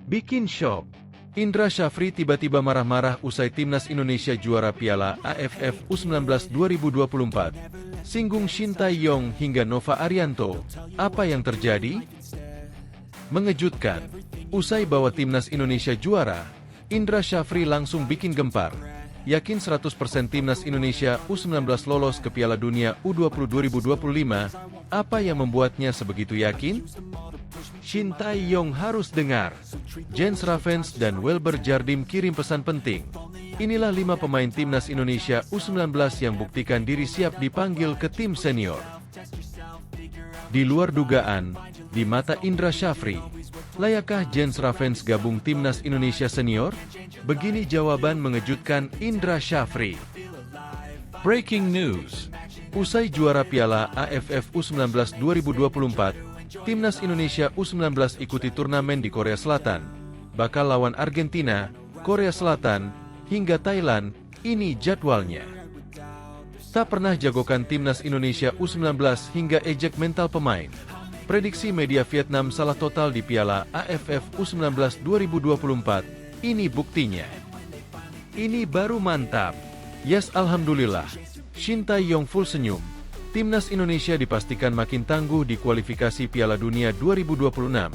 Bikin shock. Indra Syafri tiba-tiba marah-marah usai timnas Indonesia juara Piala AFF U19 2024. Singgung Shin Tae-yong hingga Nova Arianto. Apa yang terjadi? Mengejutkan. Usai bawa timnas Indonesia juara, Indra Syafri langsung bikin gempar. Yakin 100% timnas Indonesia U19 lolos ke Piala Dunia U20 2025. Apa yang membuatnya sebegitu yakin? Shin Tae-yong harus dengar. Jens Ravens dan Welber Jardim kirim pesan penting. Inilah 5 pemain timnas Indonesia U19 yang buktikan diri siap dipanggil ke tim senior. Di luar dugaan, di mata Indra Syafri, layakkah Jens Ravens gabung timnas Indonesia senior? Begini jawaban mengejutkan Indra Syafri. Breaking news. Usai juara Piala AFF U19 2024, Timnas Indonesia U19 ikuti turnamen di Korea Selatan. Bakal lawan Argentina, Korea Selatan, hingga Thailand. Ini jadwalnya. Tak pernah jagokan Timnas Indonesia U19 hingga ejek mental pemain. Prediksi media Vietnam salah total di Piala AFF U19 2024. Ini buktinya. Ini baru mantap. Yes, alhamdulillah. Shin Tae-yong full senyum. Timnas Indonesia dipastikan makin tangguh di kualifikasi Piala Dunia 2026.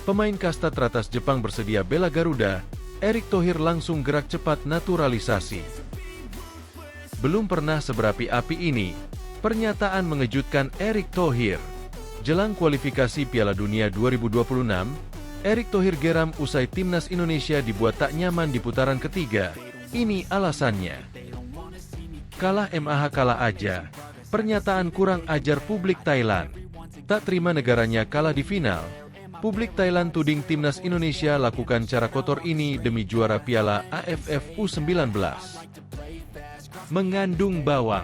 Pemain kasta teratas Jepang bersedia bela Garuda. Erick Thohir langsung gerak cepat naturalisasi. Belum pernah seberapi-api ini. Pernyataan mengejutkan Erick Thohir. Jelang kualifikasi Piala Dunia 2026, Erick Thohir geram usai Timnas Indonesia dibuat tak nyaman di putaran ketiga. Ini alasannya. Kalah MAH kalah aja. Pernyataan kurang ajar publik Thailand. Tak terima negaranya kalah di final. Publik Thailand tuding Timnas Indonesia lakukan cara kotor ini demi juara Piala AFF U19. Mengandung bawang.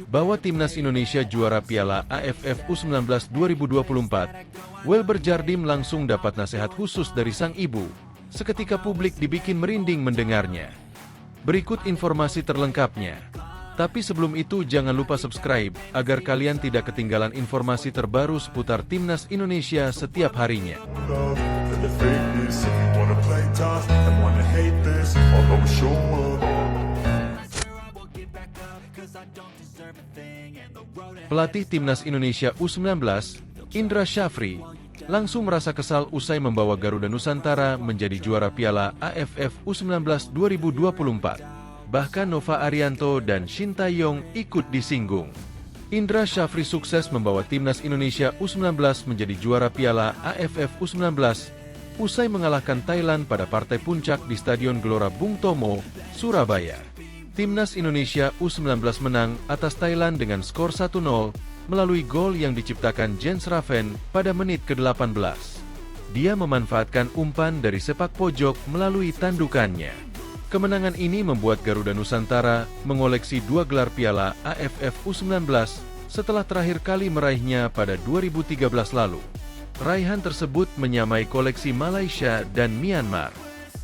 Bawa Timnas Indonesia juara Piala AFF U19 2024, Welber Jardim langsung dapat nasihat khusus dari sang ibu. Seketika publik dibikin merinding mendengarnya. Berikut informasi terlengkapnya. Tapi sebelum itu jangan lupa subscribe, agar kalian tidak ketinggalan informasi terbaru seputar Timnas Indonesia setiap harinya. Pelatih Timnas Indonesia U19, Indra Syafri, langsung merasa kesal usai membawa Garuda Nusantara menjadi juara Piala AFF U19 2024. Bahkan Nova Arianto dan Shin Tae-yong ikut disinggung. Indra Syafri sukses membawa Timnas Indonesia U19 menjadi juara Piala AFF U19 usai mengalahkan Thailand pada partai puncak di Stadion Gelora Bung Tomo, Surabaya. Timnas Indonesia U19 menang atas Thailand dengan skor 1-0 melalui gol yang diciptakan Jens Ravens pada menit ke-18. Dia memanfaatkan umpan dari sepak pojok melalui tandukannya. Kemenangan ini membuat Garuda Nusantara mengoleksi 2 gelar Piala AFF U19 setelah terakhir kali meraihnya pada 2013 lalu. Raihan tersebut menyamai koleksi Malaysia dan Myanmar.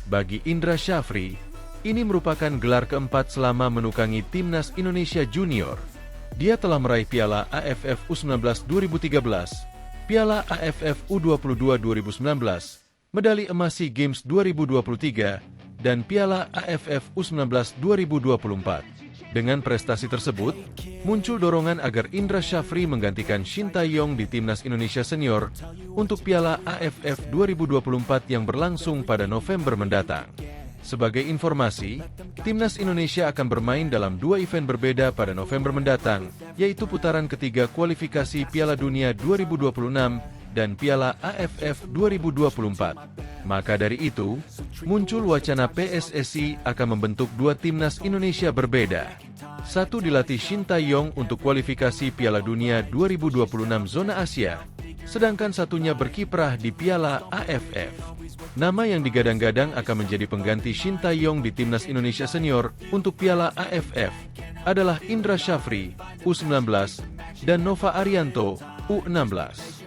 Bagi Indra Syafri, ini merupakan gelar keempat selama menukangi Timnas Indonesia Junior. Dia telah meraih Piala AFF U19 2013, Piala AFF U22 2019, medali emas SEA Games 2023, dan Piala AFF U19 2024. Dengan prestasi tersebut, muncul dorongan agar Indra Syafri menggantikan Shin Tae-yong di Timnas Indonesia Senior untuk Piala AFF 2024 yang berlangsung pada November mendatang. Sebagai informasi, Timnas Indonesia akan bermain dalam 2 event berbeda pada November mendatang, yaitu putaran ketiga kualifikasi Piala Dunia 2026 dan Piala AFF 2024. Maka dari itu, muncul wacana PSSI akan membentuk 2 timnas Indonesia berbeda. Satu dilatih Shin Tae-yong untuk kualifikasi Piala Dunia 2026 zona Asia, sedangkan satunya berkiprah di Piala AFF. Nama yang digadang-gadang akan menjadi pengganti Shin Tae-yong di Timnas Indonesia Senior untuk Piala AFF adalah Indra Syafri, U19, dan Nova Arianto, U16.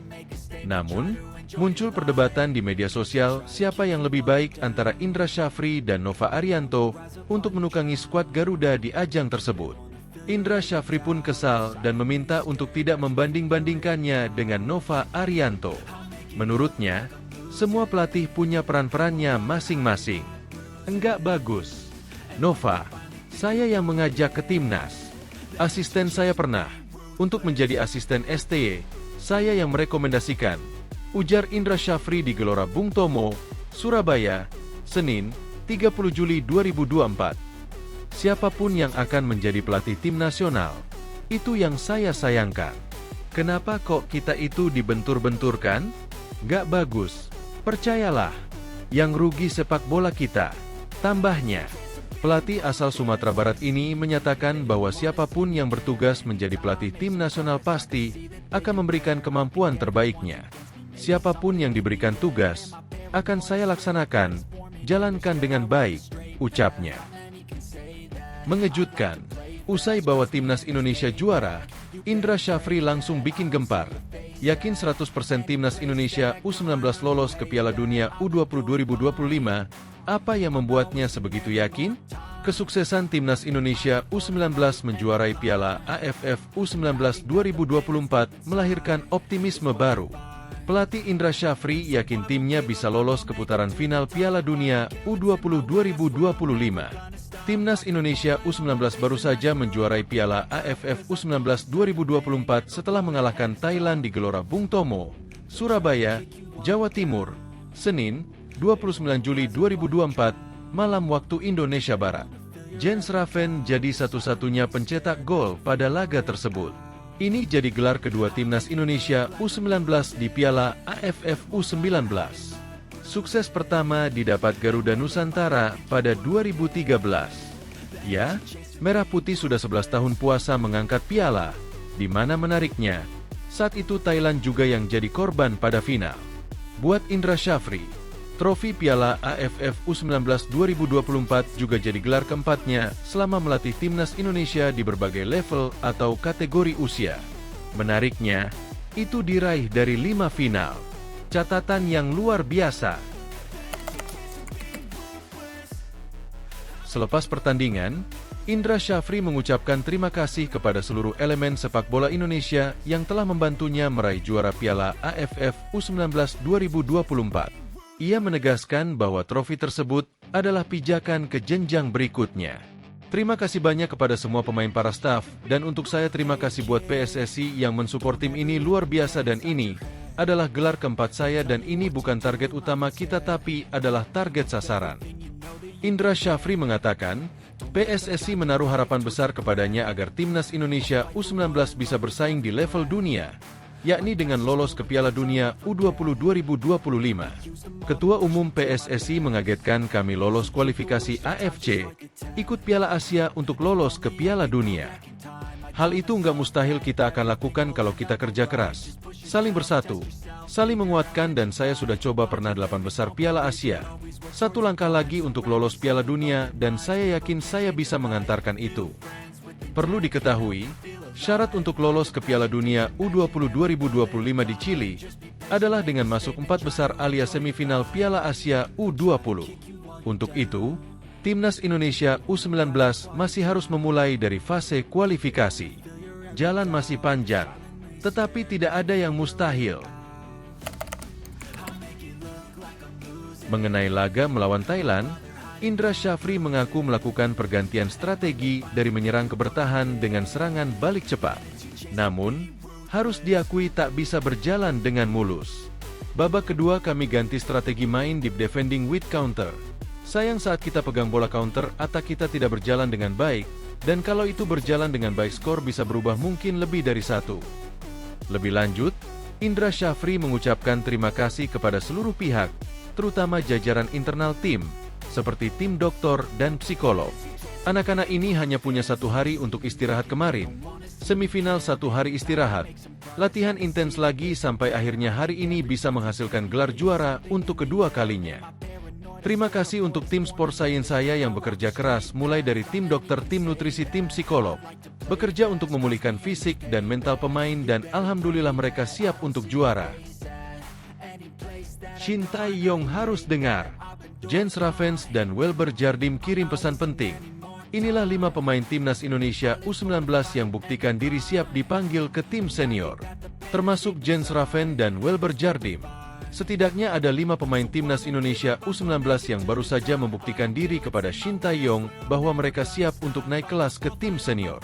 Namun, muncul perdebatan di media sosial siapa yang lebih baik antara Indra Syafri dan Nova Arianto untuk menukangi skuad Garuda di ajang tersebut. Indra Syafri pun kesal dan meminta untuk tidak membanding-bandingkannya dengan Nova Arianto. Menurutnya, Semua pelatih punya peran-perannya masing-masing. Enggak bagus. Nova, saya yang mengajak ke timnas. Asisten saya pernah. Untuk menjadi asisten STY, saya yang merekomendasikan. Ujar Indra Syafri di Gelora Bung Tomo, Surabaya, Senin, 30 Juli 2024. Siapapun yang akan menjadi pelatih tim nasional, itu yang saya sayangkan. Kenapa kok kita itu dibentur-benturkan? Gak bagus. Percayalah, yang rugi sepak bola kita. Tambahnya, pelatih asal Sumatera Barat ini menyatakan bahwa siapapun yang bertugas menjadi pelatih tim nasional pasti akan memberikan kemampuan terbaiknya. Siapapun yang diberikan tugas, akan saya laksanakan, jalankan dengan baik, ucapnya. Mengejutkan, usai bawa timnas Indonesia juara, Indra Syafri langsung bikin gempar. Yakin 100% timnas Indonesia U19 lolos ke Piala Dunia U20 2025, apa yang membuatnya sebegitu yakin? Kesuksesan timnas Indonesia U19 menjuarai Piala AFF U19 2024 melahirkan optimisme baru. Pelatih Indra Syafri yakin timnya bisa lolos ke putaran final Piala Dunia U20 2025. Timnas Indonesia U19 baru saja menjuarai Piala AFF U19 2024 setelah mengalahkan Thailand di Gelora Bung Tomo, Surabaya, Jawa Timur, Senin, 29 Juli 2024, malam waktu Indonesia Barat. Jens Raven jadi satu-satunya pencetak gol pada laga tersebut. Ini jadi gelar kedua timnas Indonesia U19 di Piala AFF U19. Sukses pertama didapat Garuda Nusantara pada 2013. Ya, Merah Putih sudah 11 tahun puasa mengangkat piala, di mana menariknya, saat itu Thailand juga yang jadi korban pada final. Buat Indra Syafri, trofi Piala AFF U19 2024 juga jadi gelar keempatnya selama melatih timnas Indonesia di berbagai level atau kategori usia. Menariknya, itu diraih dari 5 final. Catatan yang luar biasa. Selepas pertandingan, Indra Syafri mengucapkan terima kasih kepada seluruh elemen sepak bola Indonesia yang telah membantunya meraih juara Piala AFF U19 2024. Ia menegaskan bahwa trofi tersebut adalah pijakan ke jenjang berikutnya. Terima kasih banyak kepada semua pemain para staf, dan untuk saya terima kasih buat PSSI yang mensupport tim ini luar biasa dan ini adalah gelar keempat saya dan ini bukan target utama kita tapi adalah target sasaran. Indra Syafri mengatakan, PSSI menaruh harapan besar kepadanya agar timnas Indonesia U19 bisa bersaing di level dunia, yakni dengan lolos ke Piala Dunia U20 2025. Ketua Umum PSSI mengagetkan kami lolos kualifikasi AFC, ikut Piala Asia untuk lolos ke Piala Dunia. Hal itu nggak mustahil kita akan lakukan kalau kita kerja keras, saling bersatu, saling menguatkan dan saya sudah coba pernah 8 besar Piala Asia. Satu langkah lagi untuk lolos Piala Dunia dan saya yakin saya bisa mengantarkan itu. Perlu diketahui, syarat untuk lolos ke Piala Dunia U20 2025 di Chili adalah dengan masuk 4 besar alias semifinal Piala Asia U20. Untuk itu, Timnas Indonesia U19 masih harus memulai dari fase kualifikasi. Jalan masih panjang, tetapi tidak ada yang mustahil. Mengenai laga melawan Thailand, Indra Syafri mengaku melakukan pergantian strategi dari menyerang ke bertahan dengan serangan balik cepat. Namun, harus diakui tak bisa berjalan dengan mulus. Babak kedua kami ganti strategi main deep defending with counter. Sayang saat kita pegang bola counter, atak kita tidak berjalan dengan baik, dan kalau itu berjalan dengan baik skor bisa berubah mungkin lebih dari 1. Lebih lanjut, Indra Syafri mengucapkan terima kasih kepada seluruh pihak, terutama jajaran internal tim, seperti tim dokter dan psikolog. Anak-anak ini hanya punya 1 hari untuk istirahat kemarin. Semifinal 1 hari istirahat. Latihan intens lagi sampai akhirnya hari ini bisa menghasilkan gelar juara untuk kedua kalinya. Terima kasih untuk tim sport science saya yang bekerja keras mulai dari tim dokter, tim nutrisi, tim psikolog. Bekerja untuk memulihkan fisik dan mental pemain dan alhamdulillah mereka siap untuk juara. Shin Tae-yong harus dengar. Jens Ravens dan Welber Jardim kirim pesan penting. Inilah 5 pemain timnas Indonesia U19 yang buktikan diri siap dipanggil ke tim senior. Termasuk Jens Raven dan Welber Jardim. Setidaknya ada 5 pemain timnas Indonesia U19 yang baru saja membuktikan diri kepada Shin Tae-yong bahwa mereka siap untuk naik kelas ke tim senior.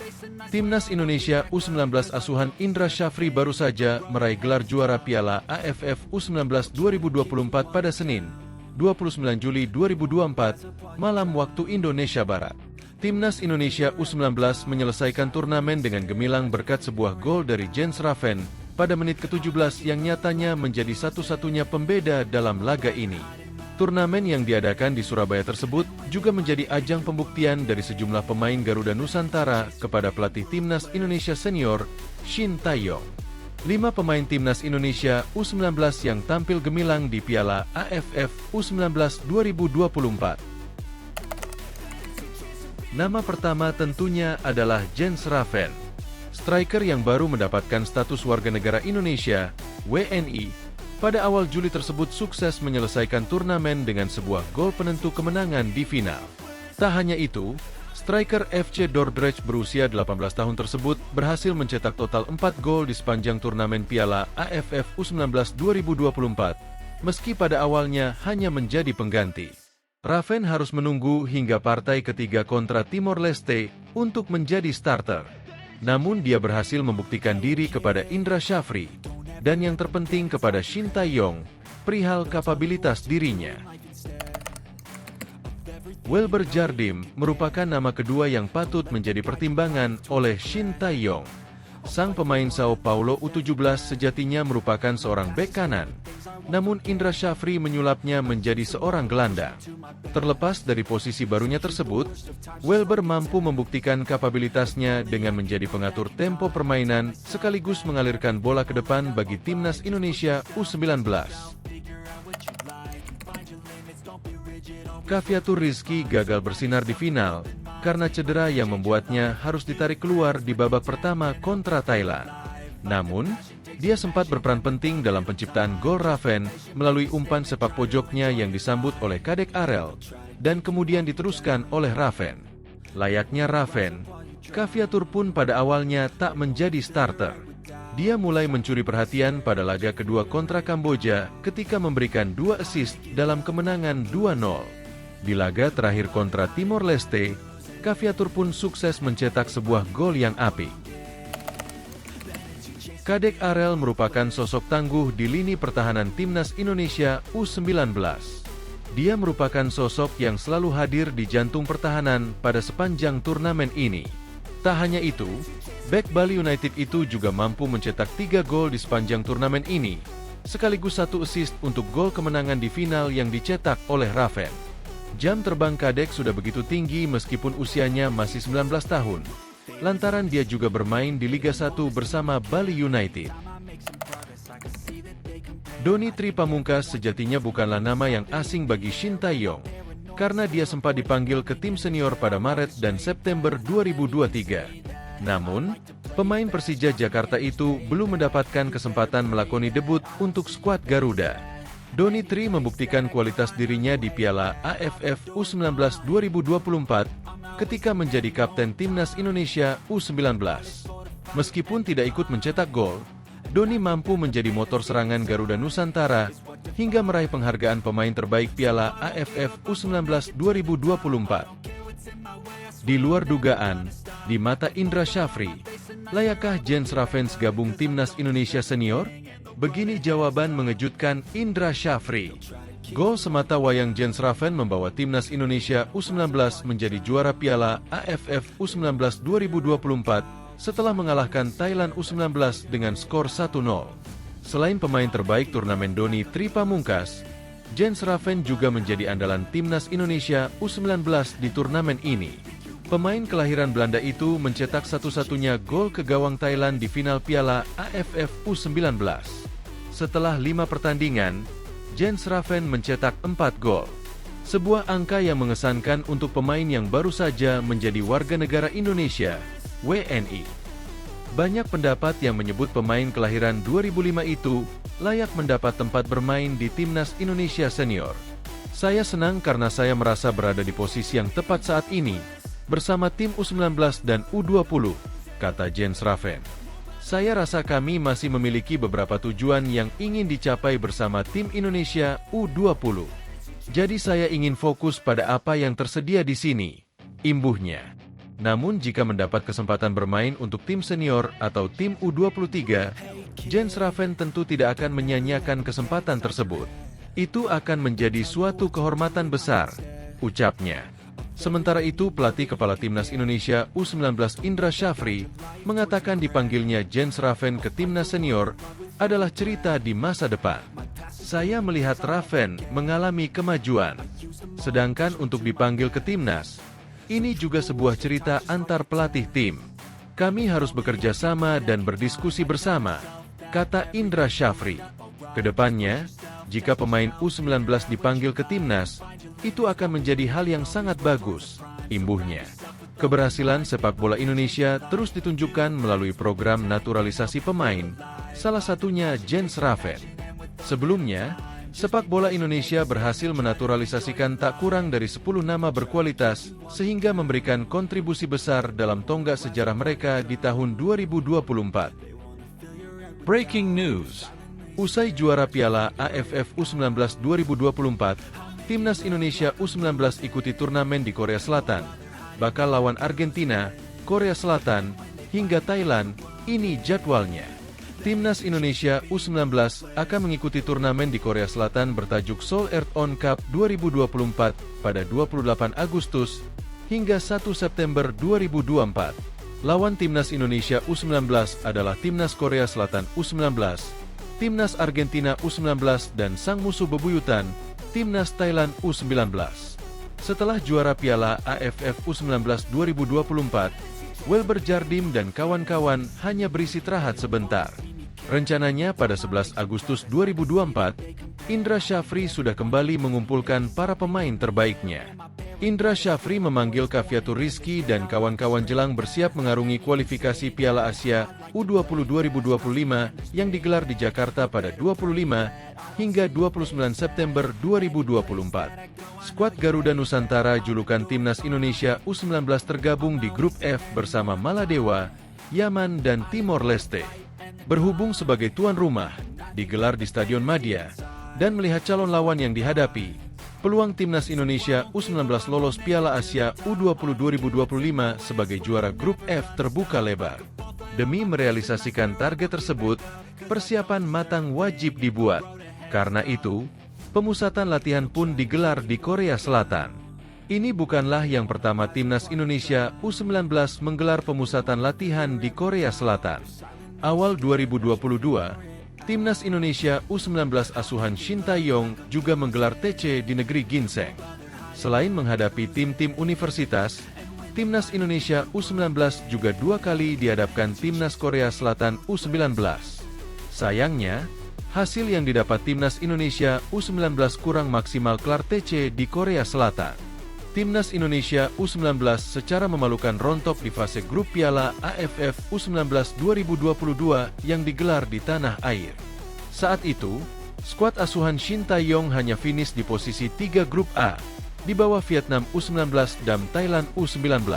Timnas Indonesia U19 asuhan Indra Syafri baru saja meraih gelar juara Piala AFF U19 2024 pada Senin, 29 Juli 2024, malam waktu Indonesia Barat. Timnas Indonesia U19 menyelesaikan turnamen dengan gemilang berkat sebuah gol dari Jens Raven pada menit ke-17 yang nyatanya menjadi satu-satunya pembeda dalam laga ini. Turnamen yang diadakan di Surabaya tersebut juga menjadi ajang pembuktian dari sejumlah pemain Garuda Nusantara kepada pelatih Timnas Indonesia Senior, Shin Tae-yong. 5 pemain Timnas Indonesia U19 yang tampil gemilang di Piala AFF U19 2024. Nama pertama tentunya adalah Jens Raven. Striker yang baru mendapatkan status warga negara Indonesia, WNI, pada awal Juli tersebut sukses menyelesaikan turnamen dengan sebuah gol penentu kemenangan di final. Tak hanya itu, striker FC Dordrecht berusia 18 tahun tersebut berhasil mencetak total 4 gol di sepanjang turnamen Piala AFF U19 2024, meski pada awalnya hanya menjadi pengganti. Raven harus menunggu hingga partai ketiga kontra Timor Leste untuk menjadi starter. Namun dia berhasil membuktikan diri kepada Indra Syafri, dan yang terpenting kepada Shin Tae-yong, perihal kapabilitas dirinya. Welber Jardim merupakan nama kedua yang patut menjadi pertimbangan oleh Shin Tae-yong. Sang pemain Sao Paulo U17 sejatinya merupakan seorang bek kanan, namun Indra Syafri menyulapnya menjadi seorang gelandang. Terlepas dari posisi barunya tersebut, Welber mampu membuktikan kapabilitasnya dengan menjadi pengatur tempo permainan sekaligus mengalirkan bola ke depan bagi Timnas Indonesia U19. Kavyatur Rizky gagal bersinar di final karena cedera yang membuatnya harus ditarik keluar di babak pertama kontra Thailand. Namun, dia sempat berperan penting dalam penciptaan gol Raven melalui umpan sepak pojoknya yang disambut oleh Kadek Arel dan kemudian diteruskan oleh Raven. Layaknya Raven, Kavyatur pun pada awalnya tak menjadi starter. Dia mulai mencuri perhatian pada laga kedua kontra Kamboja ketika memberikan 2 assist dalam kemenangan 2-0. Di laga terakhir kontra Timor Leste, Kavyatur pun sukses mencetak sebuah gol yang apik. Kadek Arel merupakan sosok tangguh di lini pertahanan Timnas Indonesia U19. Dia merupakan sosok yang selalu hadir di jantung pertahanan pada sepanjang turnamen ini. Tak hanya itu, bek Bali United itu juga mampu mencetak 3 gol di sepanjang turnamen ini, sekaligus 1 assist untuk gol kemenangan di final yang dicetak oleh Raven. Jam terbang Kadek sudah begitu tinggi meskipun usianya masih 19 tahun, lantaran dia juga bermain di Liga 1 bersama Bali United. Doni Tri Pamungkas sejatinya bukanlah nama yang asing bagi Shin Tae-yong, karena dia sempat dipanggil ke tim senior pada Maret dan September 2023. Namun, pemain Persija Jakarta itu belum mendapatkan kesempatan melakoni debut untuk skuad Garuda. Doni Tri membuktikan kualitas dirinya di Piala AFF U19 2024 ketika menjadi kapten Timnas Indonesia U19. Meskipun tidak ikut mencetak gol, Doni mampu menjadi motor serangan Garuda Nusantara hingga meraih penghargaan pemain terbaik Piala AFF U19 2024. Di luar dugaan, di mata Indra Syafri, layakkah Jens Raven gabung Timnas Indonesia Senior? Begini jawaban mengejutkan Indra Syafri. Gol semata wayang Jens Raven membawa Timnas Indonesia U19 menjadi juara Piala AFF U19 2024 setelah mengalahkan Thailand U19 dengan skor 1-0. Selain pemain terbaik turnamen Doni Tri Pamungkas, Jens Raven juga menjadi andalan Timnas Indonesia U19 di turnamen ini. Pemain kelahiran Belanda itu mencetak satu-satunya gol ke gawang Thailand di final Piala AFF U19. Setelah 5 pertandingan, Jens Raven mencetak 4 gol. Sebuah angka yang mengesankan untuk pemain yang baru saja menjadi warga negara Indonesia, WNI. Banyak pendapat yang menyebut pemain kelahiran 2005 itu layak mendapat tempat bermain di Timnas Indonesia Senior. Saya senang karena saya merasa berada di posisi yang tepat saat ini, bersama tim U19 dan U20, kata Jens Raven. Saya rasa kami masih memiliki beberapa tujuan yang ingin dicapai bersama tim Indonesia U20. Jadi saya ingin fokus pada apa yang tersedia di sini, imbuhnya. Namun jika mendapat kesempatan bermain untuk tim senior atau tim U23, Jens Raven tentu tidak akan menyanyiakan kesempatan tersebut. Itu akan menjadi suatu kehormatan besar, ucapnya. Sementara itu, pelatih kepala Timnas Indonesia U19 Indra Syafri mengatakan dipanggilnya Jens Raven ke Timnas Senior adalah cerita di masa depan. Saya melihat Raven mengalami kemajuan. Sedangkan untuk dipanggil ke Timnas, ini juga sebuah cerita antar pelatih tim. Kami harus bekerja sama dan berdiskusi bersama, kata Indra Syafri. Kedepannya, jika pemain U19 dipanggil ke Timnas, itu akan menjadi hal yang sangat bagus, imbuhnya. Keberhasilan sepak bola Indonesia terus ditunjukkan melalui program naturalisasi pemain, salah satunya Jens Raven. Sebelumnya, sepak bola Indonesia berhasil menaturalisasikan tak kurang dari 10 nama berkualitas, sehingga memberikan kontribusi besar dalam tonggak sejarah mereka di tahun 2024. Breaking news. Usai juara Piala AFF U19 2024, Timnas Indonesia U19 ikuti turnamen di Korea Selatan. Bakal lawan Argentina, Korea Selatan, hingga Thailand. Ini jadwalnya. Timnas Indonesia U19 akan mengikuti turnamen di Korea Selatan bertajuk Seoul Earthon Cup 2024 pada 28 Agustus hingga 1 September 2024. Lawan Timnas Indonesia U19 adalah Timnas Korea Selatan U19, Timnas Argentina U19 dan sang musuh bebuyutan, Timnas Thailand U19. Setelah juara Piala AFF U19 2024, Welber Jardim dan kawan-kawan hanya beristirahat sebentar. Rencananya pada 11 Agustus 2024, Indra Syafri sudah kembali mengumpulkan para pemain terbaiknya. Indra Syafri memanggil Kaviatur Rizky dan kawan-kawan jelang bersiap mengarungi kualifikasi Piala Asia U20 2025 yang digelar di Jakarta pada 25 hingga 29 September 2024. Skuad Garuda Nusantara julukan Timnas Indonesia U19 tergabung di grup F bersama Maladewa, Yaman dan Timor Leste. Berhubung sebagai tuan rumah, digelar di Stadion Madia, dan melihat calon lawan yang dihadapi, peluang Timnas Indonesia U19 lolos Piala Asia U20 2025 sebagai juara grup F terbuka lebar. Demi merealisasikan target tersebut, persiapan matang wajib dibuat. Karena itu, pemusatan latihan pun digelar di Korea Selatan. Ini bukanlah yang pertama Timnas Indonesia U19 menggelar pemusatan latihan di Korea Selatan. Awal 2022, Timnas Indonesia U19 asuhan Shin Tae-yong juga menggelar TC di negeri Ginseng. Selain menghadapi tim-tim universitas, Timnas Indonesia U19 juga 2 kali dihadapkan Timnas Korea Selatan U19. Sayangnya, hasil yang didapat Timnas Indonesia U19 kurang maksimal kelar TC di Korea Selatan. Timnas Indonesia U19 secara memalukan rontok di fase grup Piala AFF U19 2022 yang digelar di tanah air. Saat itu, skuad asuhan Shin Tae-yong hanya finish di posisi 3 grup A, di bawah Vietnam U19 dan Thailand U19.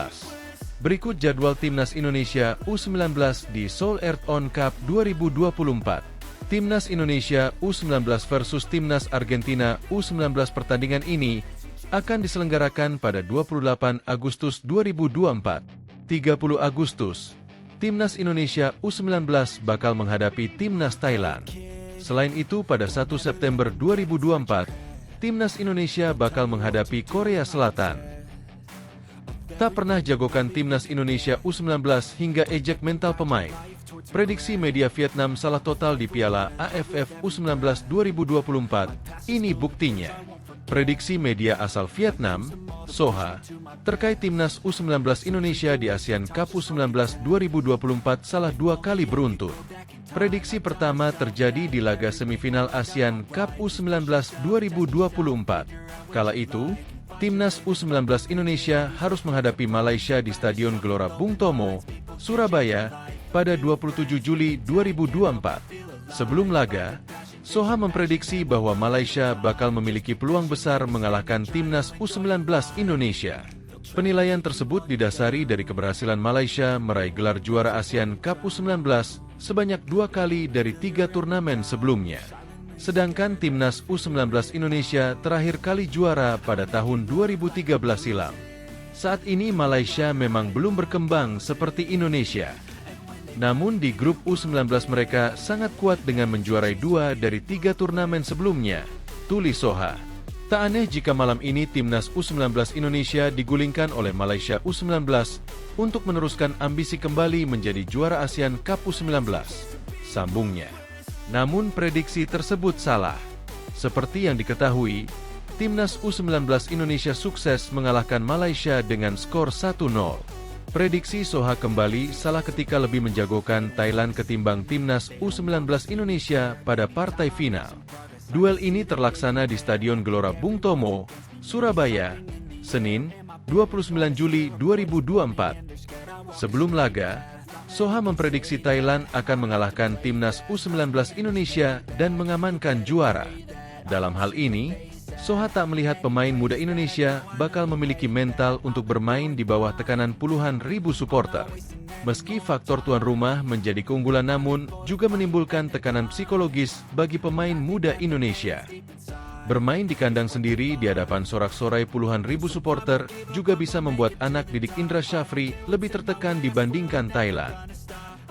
Berikut jadwal Timnas Indonesia U19 di Seoul Earthon Cup 2024. Timnas Indonesia U19 versus Timnas Argentina U19. Pertandingan ini akan diselenggarakan pada 28 Agustus 2024. 30 Agustus, Timnas Indonesia U19 bakal menghadapi Timnas Thailand. Selain itu, pada 1 September 2024, Timnas Indonesia bakal menghadapi Korea Selatan. Tak pernah jagokan Timnas Indonesia U19 hingga ejek mental pemain. Prediksi media Vietnam salah total di Piala AFF U19 2024, ini buktinya. Prediksi media asal Vietnam, Soha, terkait Timnas U19 Indonesia di ASEAN Cup U19 2024 salah 2 kali beruntun. Prediksi pertama terjadi di laga semifinal ASEAN Cup U19 2024. Kala itu, Timnas U19 Indonesia harus menghadapi Malaysia di Stadion Gelora Bung Tomo, Surabaya, pada 27 Juli 2024. Sebelum laga, Soha memprediksi bahwa Malaysia bakal memiliki peluang besar mengalahkan Timnas U19 Indonesia. Penilaian tersebut didasari dari keberhasilan Malaysia meraih gelar juara ASEAN Cup U19 sebanyak 2 kali dari 3 turnamen sebelumnya. Sedangkan timnas U19 Indonesia terakhir kali juara pada tahun 2013 silam. Saat ini Malaysia memang belum berkembang seperti Indonesia. Namun di grup U19 mereka sangat kuat dengan menjuarai 2 dari 3 turnamen sebelumnya, tulis Soha. Tak aneh jika malam ini timnas U19 Indonesia digulingkan oleh Malaysia U19 untuk meneruskan ambisi kembali menjadi juara ASEAN Cup U19, sambungnya. Namun prediksi tersebut salah. Seperti yang diketahui, timnas U19 Indonesia sukses mengalahkan Malaysia dengan skor 1-0. Prediksi Soha kembali salah ketika lebih menjagokan Thailand ketimbang timnas U19 Indonesia pada partai final. Duel ini terlaksana di Stadion Gelora Bung Tomo, Surabaya, Senin, 29 Juli 2024. Sebelum laga, Soha memprediksi Thailand akan mengalahkan timnas U19 Indonesia dan mengamankan juara. Dalam hal ini, Soha tak melihat pemain muda Indonesia bakal memiliki mental untuk bermain di bawah tekanan puluhan ribu supporter. Meski faktor tuan rumah menjadi keunggulan, namun juga menimbulkan tekanan psikologis bagi pemain muda Indonesia. Bermain di kandang sendiri di hadapan sorak-sorai puluhan ribu supporter juga bisa membuat anak didik Indra Syafri lebih tertekan dibandingkan Thailand.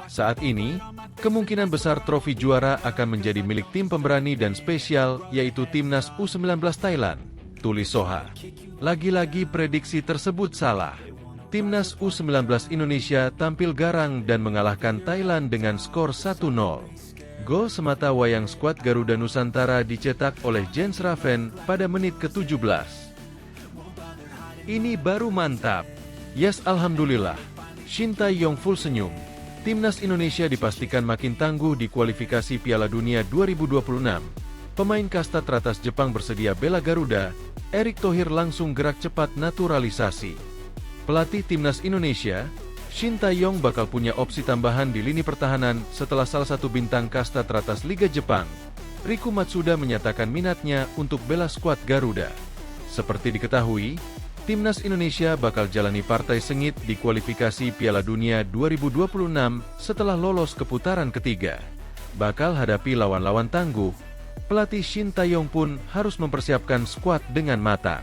Saat ini, kemungkinan besar trofi juara akan menjadi milik tim pemberani dan spesial, yaitu timnas U19 Thailand, tulis Soha. Lagi-lagi prediksi tersebut salah. Timnas U19 Indonesia tampil garang dan mengalahkan Thailand dengan skor 1-0. Gol semata wayang skuad Garuda Nusantara dicetak oleh Jens Raven pada menit ke-17. Ini baru mantap. Yes, alhamdulillah. Shin Tae-yong full senyum. Timnas Indonesia dipastikan makin tangguh di kualifikasi Piala Dunia 2026. Pemain kasta teratas Jepang bersedia bela Garuda. Erick Thohir langsung gerak cepat naturalisasi. Pelatih Timnas Indonesia, Shin Tae-yong bakal punya opsi tambahan di lini pertahanan setelah salah satu bintang kasta teratas Liga Jepang, Riku Matsuda, menyatakan minatnya untuk bela skuad Garuda. Seperti diketahui, Timnas Indonesia bakal jalani partai sengit di kualifikasi Piala Dunia 2026 setelah lolos ke putaran ketiga. Bakal hadapi lawan-lawan tangguh, pelatih Shin Tae-yong pun harus mempersiapkan skuad dengan matang.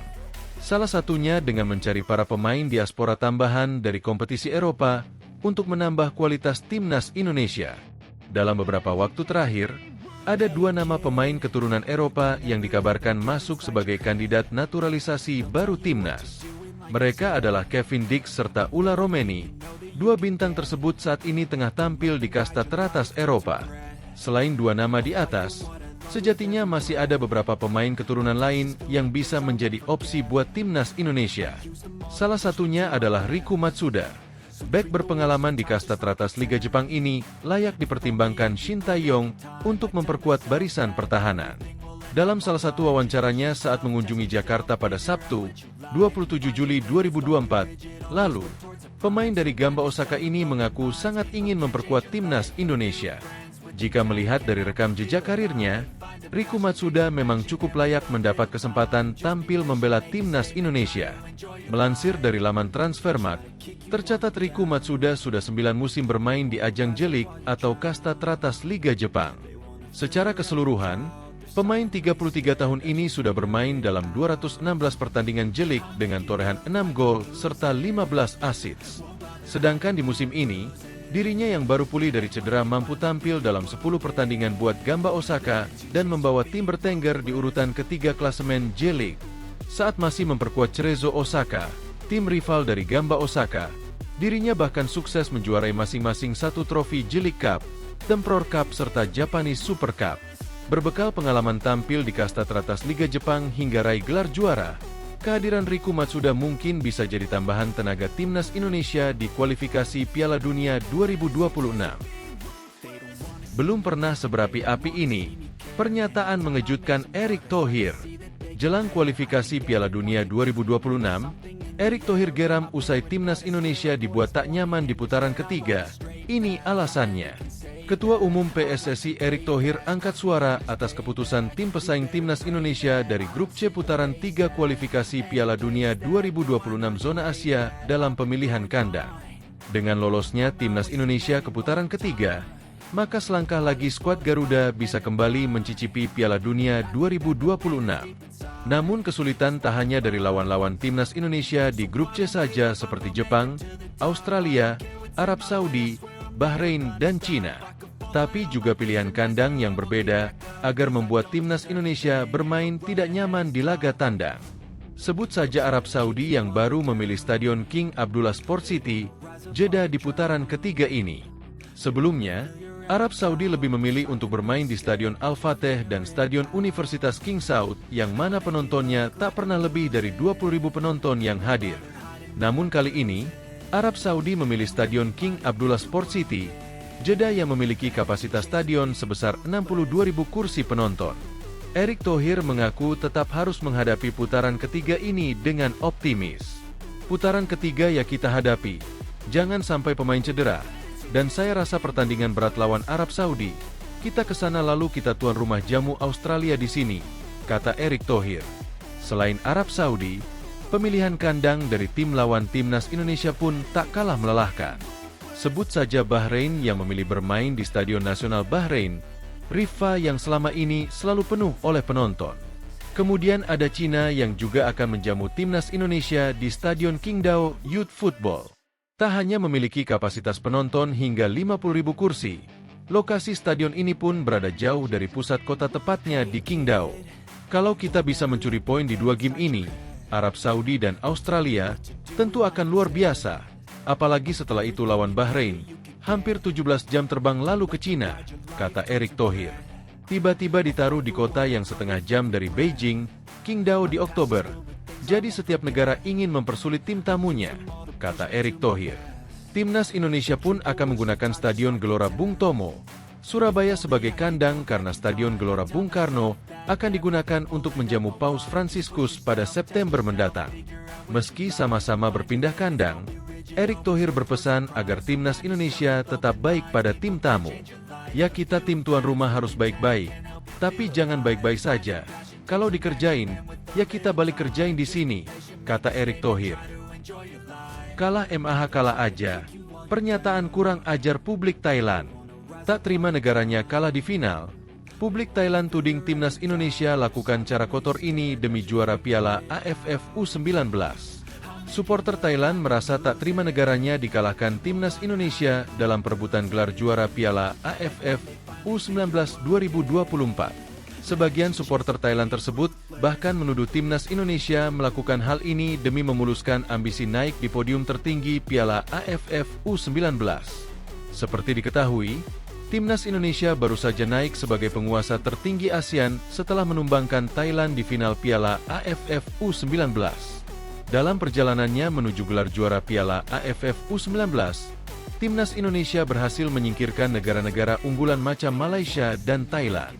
Salah satunya dengan mencari para pemain diaspora tambahan dari kompetisi Eropa untuk menambah kualitas timnas Indonesia. Dalam beberapa waktu terakhir, ada 2 nama pemain keturunan Eropa yang dikabarkan masuk sebagai kandidat naturalisasi baru timnas. Mereka adalah Kevin Dix serta Ula Romeni. 2 bintang tersebut saat ini tengah tampil di kasta teratas Eropa. Selain 2 nama di atas, sejatinya masih ada beberapa pemain keturunan lain yang bisa menjadi opsi buat timnas Indonesia. Salah satunya adalah Riku Matsuda. Bek berpengalaman di kasta teratas Liga Jepang ini layak dipertimbangkan Shin Tae-yong untuk memperkuat barisan pertahanan. Dalam salah satu wawancaranya saat mengunjungi Jakarta pada Sabtu, 27 Juli 2024, lalu, pemain dari Gamba Osaka ini mengaku sangat ingin memperkuat timnas Indonesia. Jika melihat dari rekam jejak karirnya, Riku Matsuda memang cukup layak mendapat kesempatan tampil membela timnas Indonesia. Melansir dari laman Transfermarkt, tercatat Riku Matsuda sudah 9 musim bermain di ajang J-League atau kasta teratas Liga Jepang. Secara keseluruhan, pemain 33 tahun ini sudah bermain dalam 216 pertandingan J-League dengan torehan 6 gol serta 15 assist. Sedangkan di musim ini, dirinya yang baru pulih dari cedera mampu tampil dalam 10 pertandingan buat Gamba Osaka dan membawa tim bertengger di urutan ketiga klasemen J-League. Saat masih memperkuat Cerezo Osaka, tim rival dari Gamba Osaka, dirinya bahkan sukses menjuarai masing-masing 1 trofi J-League Cup, Tempror Cup serta Japanese Super Cup. Berbekal pengalaman tampil di kasta teratas Liga Jepang hingga raih gelar juara, kehadiran Riku Matsuda mungkin bisa jadi tambahan tenaga timnas Indonesia di kualifikasi Piala Dunia 2026. Belum pernah seberapi-api ini, pernyataan mengejutkan Erick Thohir. Jelang kualifikasi Piala Dunia 2026, Erick Thohir geram usai timnas Indonesia dibuat tak nyaman di putaran ketiga. Ini alasannya. Ketua Umum PSSI Erick Thohir angkat suara atas keputusan tim pesaing Timnas Indonesia dari Grup C putaran 3 kualifikasi Piala Dunia 2026 Zona Asia dalam pemilihan kandang. Dengan lolosnya Timnas Indonesia ke putaran ketiga, maka selangkah lagi skuad Garuda bisa kembali mencicipi Piala Dunia 2026. Namun kesulitan tak hanya dari lawan-lawan Timnas Indonesia di Grup C saja seperti Jepang, Australia, Arab Saudi, Bahrain, dan Cina. Tapi juga pilihan kandang yang berbeda agar membuat Timnas Indonesia bermain tidak nyaman di laga tandang. Sebut saja Arab Saudi yang baru memilih Stadion King Abdullah Sport City, Jeddah di putaran ketiga ini. Sebelumnya, Arab Saudi lebih memilih untuk bermain di Stadion Al-Fateh dan Stadion Universitas King Saud yang mana penontonnya tak pernah lebih dari 20.000 penonton yang hadir. Namun kali ini, Arab Saudi memilih Stadion King Abdullah Sport City, Jeddah yang memiliki kapasitas stadion sebesar 62.000 kursi penonton. Erick Thohir mengaku tetap harus menghadapi putaran ketiga ini dengan optimis. Putaran ketiga ya kita hadapi, jangan sampai pemain cedera. Dan saya rasa pertandingan berat lawan Arab Saudi, kita kesana lalu kita tuan rumah jamu Australia di sini, kata Erick Thohir. Selain Arab Saudi, pemilihan kandang dari tim lawan Timnas Indonesia pun tak kalah melelahkan. Sebut saja Bahrain yang memilih bermain di Stadion Nasional Bahrain, Rifa yang selama ini selalu penuh oleh penonton. Kemudian ada Cina yang juga akan menjamu Timnas Indonesia di Stadion Qingdao Youth Football. Tak hanya memiliki kapasitas penonton hingga 50.000 kursi, lokasi stadion ini pun berada jauh dari pusat kota tepatnya di Qingdao. Kalau kita bisa mencuri poin di dua game ini, Arab Saudi dan Australia tentu akan luar biasa. Apalagi setelah itu lawan Bahrain, hampir 17 jam terbang lalu ke Cina, kata Erick Thohir. Tiba-tiba ditaruh di kota yang setengah jam dari Beijing, Qingdao di Oktober. Jadi setiap negara ingin mempersulit tim tamunya, kata Erick Thohir. Timnas Indonesia pun akan menggunakan Stadion Gelora Bung Tomo, Surabaya sebagai kandang karena Stadion Gelora Bung Karno akan digunakan untuk menjamu Paus Fransiskus pada September mendatang. Meski sama-sama berpindah kandang, Erick Thohir berpesan agar Timnas Indonesia tetap baik pada tim tamu. Ya kita tim tuan rumah harus baik-baik, tapi jangan baik-baik saja. Kalau dikerjain, ya kita balik kerjain di sini, kata Erick Thohir. Kalah MAH kalah aja. Pernyataan kurang ajar publik Thailand. Tak terima negaranya kalah di final. Publik Thailand tuding Timnas Indonesia lakukan cara kotor ini demi juara Piala AFF U19. Supporter Thailand merasa tak terima negaranya dikalahkan Timnas Indonesia dalam perebutan gelar juara Piala AFF U19 2024. Sebagian supporter Thailand tersebut bahkan menuduh Timnas Indonesia melakukan hal ini demi memuluskan ambisi naik di podium tertinggi Piala AFF U19. Seperti diketahui, Timnas Indonesia baru saja naik sebagai penguasa tertinggi ASEAN setelah menumbangkan Thailand di final Piala AFF U19. Dalam perjalanannya menuju gelar juara Piala AFF U19, Timnas Indonesia berhasil menyingkirkan negara-negara unggulan macam Malaysia dan Thailand.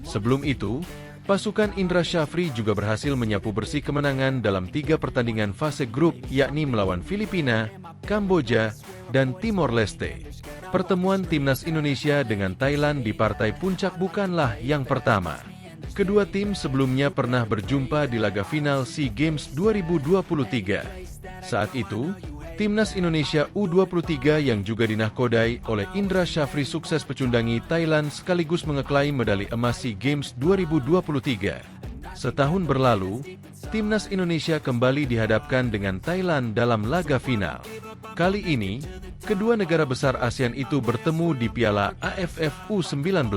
Sebelum itu, pasukan Indra Syafri juga berhasil menyapu bersih kemenangan dalam 3 pertandingan fase grup, yakni melawan Filipina, Kamboja, dan Timor Leste. Pertemuan Timnas Indonesia dengan Thailand di partai puncak bukanlah yang pertama. Kedua tim sebelumnya pernah berjumpa di laga final SEA Games 2023. Saat itu, Timnas Indonesia U23 yang juga dinahkodai oleh Indra Syafri sukses pecundangi Thailand sekaligus mengeklaim medali emas SEA Games 2023. Setahun berlalu, Timnas Indonesia kembali dihadapkan dengan Thailand dalam laga final. Kali ini, kedua negara besar ASEAN itu bertemu di Piala AFF U19.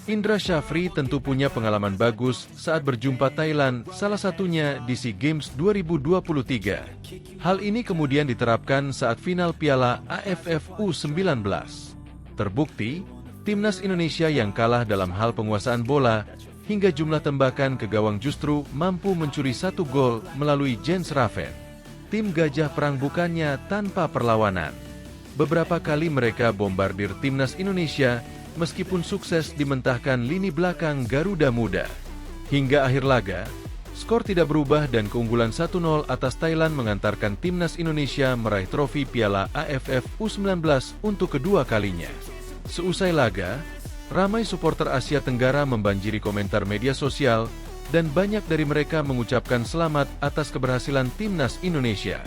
Indra Syafri tentu punya pengalaman bagus saat berjumpa Thailand, salah satunya di SEA Games 2023. Hal ini kemudian diterapkan saat final Piala AFF U19. Terbukti, Timnas Indonesia yang kalah dalam hal penguasaan bola hingga jumlah tembakan ke gawang justru mampu mencuri 1 gol melalui Jens Raven. Tim Gajah Perang bukannya tanpa perlawanan. Beberapa kali mereka bombardir Timnas Indonesia meskipun sukses dimentahkan lini belakang Garuda Muda. Hingga akhir laga, skor tidak berubah dan keunggulan 1-0 atas Thailand mengantarkan Timnas Indonesia meraih trofi Piala AFF U19 untuk kedua kalinya. Seusai laga, ramai supporter Asia Tenggara membanjiri komentar media sosial, dan banyak dari mereka mengucapkan selamat atas keberhasilan timnas Indonesia.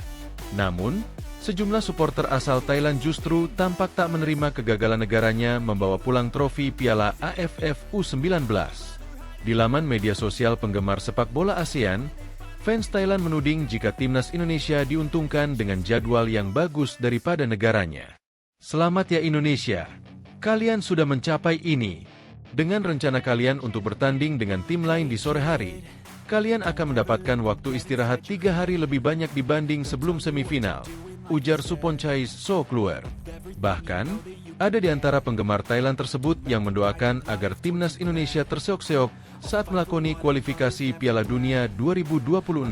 Namun, sejumlah supporter asal Thailand justru tampak tak menerima kegagalan negaranya membawa pulang trofi Piala AFF U19. Di laman media sosial penggemar sepak bola ASEAN, fans Thailand menuding jika timnas Indonesia diuntungkan dengan jadwal yang bagus daripada negaranya. Selamat ya Indonesia, kalian sudah mencapai ini. Dengan rencana kalian untuk bertanding dengan tim lain di sore hari, kalian akan mendapatkan waktu istirahat 3 hari lebih banyak dibanding sebelum semifinal, ujar Suphonchai Sotcluer. Bahkan, ada di antara penggemar Thailand tersebut yang mendoakan agar timnas Indonesia terseok-seok saat melakoni kualifikasi Piala Dunia 2026.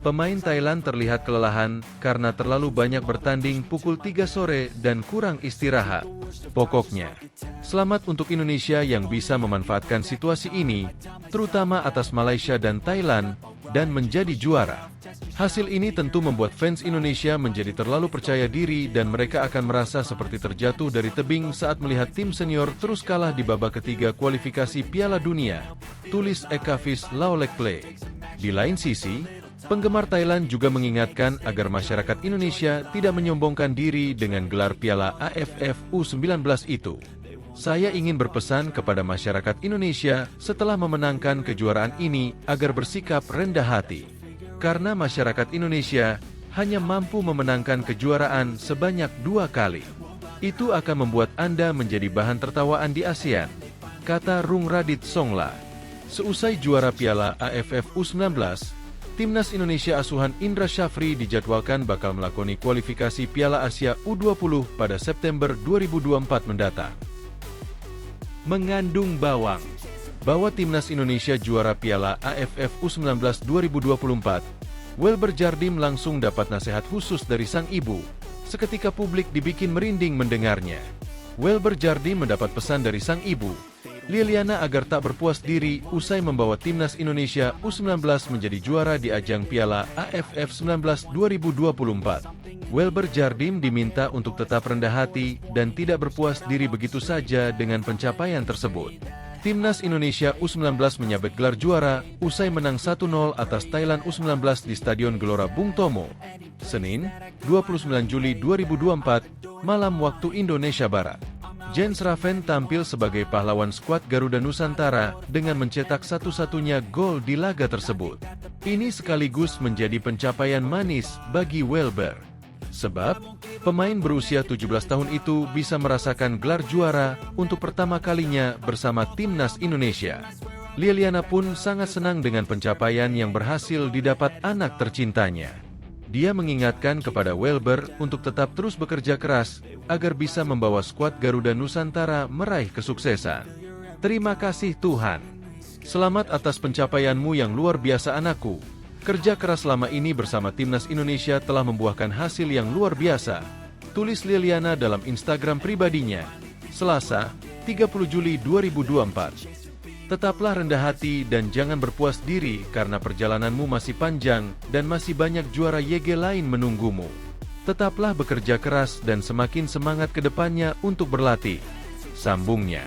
Pemain Thailand terlihat kelelahan karena terlalu banyak bertanding pukul 3 sore dan kurang istirahat. Pokoknya, selamat untuk Indonesia yang bisa memanfaatkan situasi ini, terutama atas Malaysia dan Thailand, dan menjadi juara. Hasil ini tentu membuat fans Indonesia menjadi terlalu percaya diri dan mereka akan merasa seperti terjatuh dari tebing saat melihat tim senior terus kalah di babak ketiga kualifikasi Piala Dunia, tulis Ekavis Laolekple. Di lain sisi, penggemar Thailand juga mengingatkan agar masyarakat Indonesia tidak menyombongkan diri dengan gelar Piala AFF U19 itu. Saya ingin berpesan kepada masyarakat Indonesia setelah memenangkan kejuaraan ini agar bersikap rendah hati. Karena masyarakat Indonesia hanya mampu memenangkan kejuaraan sebanyak 2 kali. Itu akan membuat Anda menjadi bahan tertawaan di ASEAN, kata Rungradit Songla. Seusai juara Piala AFF U19, timnas Indonesia asuhan Indra Syafri dijadwalkan bakal melakoni kualifikasi Piala Asia U20 pada September 2024 mendatang. Mengandung bawang. Bahwa timnas Indonesia juara Piala AFF U19 2024, Welber Jardim langsung dapat nasihat khusus dari sang ibu. Seketika publik dibikin merinding mendengarnya. Welber Jardim mendapat pesan dari sang ibu, Liliana, agar tak berpuas diri usai membawa timnas Indonesia U19 menjadi juara di ajang Piala AFF 19 2024. Welber Jardim diminta untuk tetap rendah hati dan tidak berpuas diri begitu saja dengan pencapaian tersebut. Timnas Indonesia U19 menyabet gelar juara usai menang 1-0 atas Thailand U19 di Stadion Gelora Bung Tomo, Senin, 29 Juli 2024, malam waktu Indonesia Barat. Jens Raven tampil sebagai pahlawan skuad Garuda Nusantara dengan mencetak satu-satunya gol di laga tersebut. Ini sekaligus menjadi pencapaian manis bagi Welber. Sebab, pemain berusia 17 tahun itu bisa merasakan gelar juara untuk pertama kalinya bersama timnas Indonesia. Liliana pun sangat senang dengan pencapaian yang berhasil didapat anak tercintanya. Dia mengingatkan kepada Welber untuk tetap terus bekerja keras agar bisa membawa skuad Garuda Nusantara meraih kesuksesan. Terima kasih Tuhan. Selamat atas pencapaianmu yang luar biasa anakku. Kerja keras selama ini bersama timnas Indonesia telah membuahkan hasil yang luar biasa, tulis Liliana dalam Instagram pribadinya, Selasa, 30 Juli 2024. Tetaplah rendah hati dan jangan berpuas diri karena perjalananmu masih panjang dan masih banyak juara YG lain menunggumu. Tetaplah bekerja keras dan semakin semangat ke depannya untuk berlatih, sambungnya.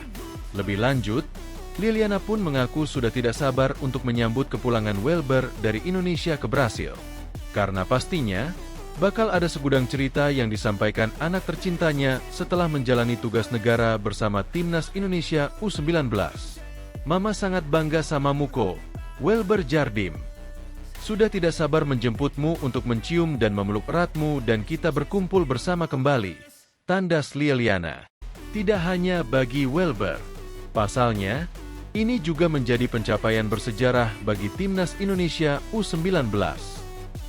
Lebih lanjut, Liliana pun mengaku sudah tidak sabar untuk menyambut kepulangan Welber dari Indonesia ke Brasil. Karena pastinya, bakal ada segudang cerita yang disampaikan anak tercintanya setelah menjalani tugas negara bersama timnas Indonesia U19. Mama sangat bangga sama Muko, Welber Jardim. Sudah tidak sabar menjemputmu untuk mencium dan memeluk eratmu dan kita berkumpul bersama kembali, tandas Liliana. Tidak hanya bagi Welber. Pasalnya, ini juga menjadi pencapaian bersejarah bagi timnas Indonesia U19.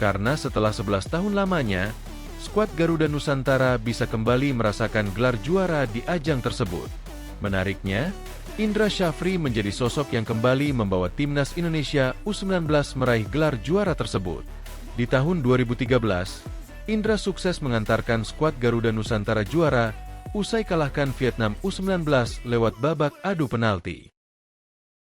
Karena setelah 11 tahun lamanya, skuad Garuda Nusantara bisa kembali merasakan gelar juara di ajang tersebut. Menariknya, Indra Syafri menjadi sosok yang kembali membawa timnas Indonesia U19 meraih gelar juara tersebut. Di tahun 2013, Indra sukses mengantarkan skuad Garuda Nusantara juara usai kalahkan Vietnam U19 lewat babak adu penalti.